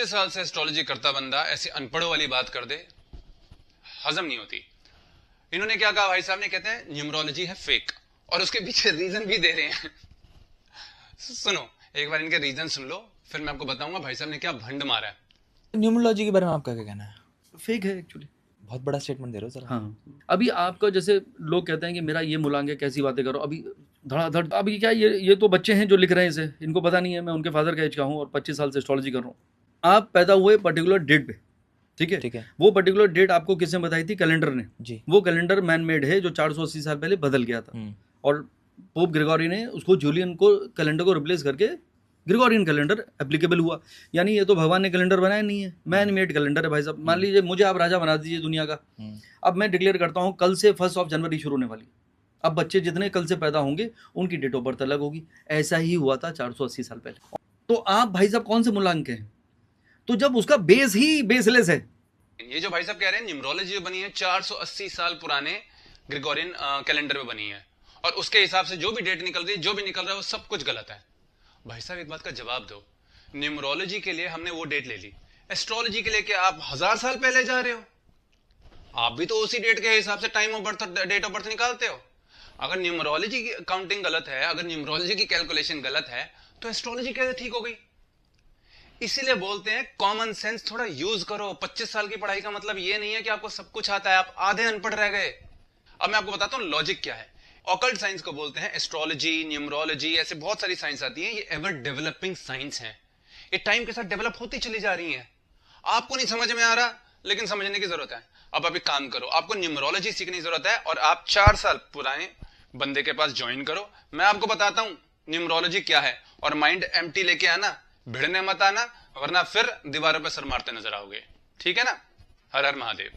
25 साल से एस्ट्रोलॉजी करता बंदा ऐसी अनपढ़ों वाली बात कर दे, हजम नहीं होती। इन्होंने क्या कहा भाई साहब ने, कहते हैं न्यूमरोलॉजी है फेक, और उसके पीछे रीजन भी दे रहे हैं। सुनो एक बार इनके रीजन सुन लो, फिर मैं आपको बताऊंगा भाई साहब ने क्या भंड मारा है। न्यूमरोलॉजी के बारे में आपका क्या कहना है? फेक है एक्चुअली। बहुत बड़ा स्टेटमेंट दे रहे हो सर। हाँ, अभी आपका जैसे लोग कहते हैं कि मेरा ये मूलांक है, कैसी बातें करो, अभी धड़ाधड़। अभी क्या ये तो बच्चे हैं जो लिख रहे हैं इसे, इनको पता नहीं है मैं उनके फादर का एज का हूँ और 25 साल से एस्ट्रोलॉजी कर रहा हूँ। आप पैदा हुए पर्टिकुलर डेट पे, ठीक है, वो पर्टिकुलर डेट आपको किसने बताई थी? कैलेंडर ने जी। वो कैलेंडर मैन मेड है जो 480 साल पहले बदल गया था, और पोप ग्रेगोरी ने उसको जूलियन को कैलेंडर को रिप्लेस करके ग्रेगोरियन कैलेंडर एप्लीकेबल हुआ। यानी ये तो भगवान ने कैलेंडर बनाया नहीं है, मैन मेड कैलेंडर है भाई साहब। मान लीजिए मुझे आप राजा बना दीजिए दुनिया का, अब मैं डिक्लेयर करता हूँ कल से 1 जनवरी शुरू होने वाली। अब बच्चे जितने कल से पैदा होंगे उनकी डेट ऑफ बर्थ अलग होगी। ऐसा ही हुआ था 480 साल पहले। तो आप भाई साहब कौन से मूलांक हैं? तो जब उसका बेस ही बेसलेस है। ये जो भाई साहब कह रहे हैं न्यूमरोलॉजी बनी है 480 साल पुराने ग्रेगोरियन कैलेंडर में बनी है, और उसके हिसाब से जो भी डेट निकल रही है, जो भी निकल रहा है, वो सब कुछ गलत है। भाई साहब एक बात का जवाब दो, न्यूमरोलॉजी के लिए हमने वो डेट ले ली, एस्ट्रोलॉजी के लिए क्या आप 1000 साल पहले जा रहे हो? आप भी तो उसी डेट के हिसाब से time of birth, date of birth निकालते हो। अगर न्यूमरोलॉजी की काउंटिंग गलत है, अगर न्यूमरोलॉजी की कैलकुलेशन गलत है, तो एस्ट्रोलॉजी कैसे ठीक हो गई? इसीलिए बोलते हैं कॉमन सेंस थोड़ा यूज करो। 25 साल की पढ़ाई का मतलब ये नहीं है कि आपको सब कुछ आता है, आप आधे अनपढ़ रह गए। अब मैं आपको बताता हूं लॉजिक क्या है। ऑकल्ट साइंस को बोलते हैं एस्ट्रोलॉजी, न्यूमरोलॉजी, ऐसे बहुत सारी साइंस आती है। ये एवर डेवलपिंग साइंस है, ये टाइम के साथ डेवलप होती चली जा रही है। आपको नहीं समझ में आ रहा, लेकिन समझने की जरूरत है। अब आप एक काम करो, आपको न्यूमरोलॉजी सीखने की जरूरत है, और आप 4 साल पुराने बंदे के पास ज्वाइन करो। मैं आपको बताता हूं न्यूमरोलॉजी क्या है, और माइंड एम्प्टी लेके आना, भिड़ने मत आना, वरना फिर दीवारों पर सर मारते नजर आओगे। ठीक है ना? हर हर महादेव।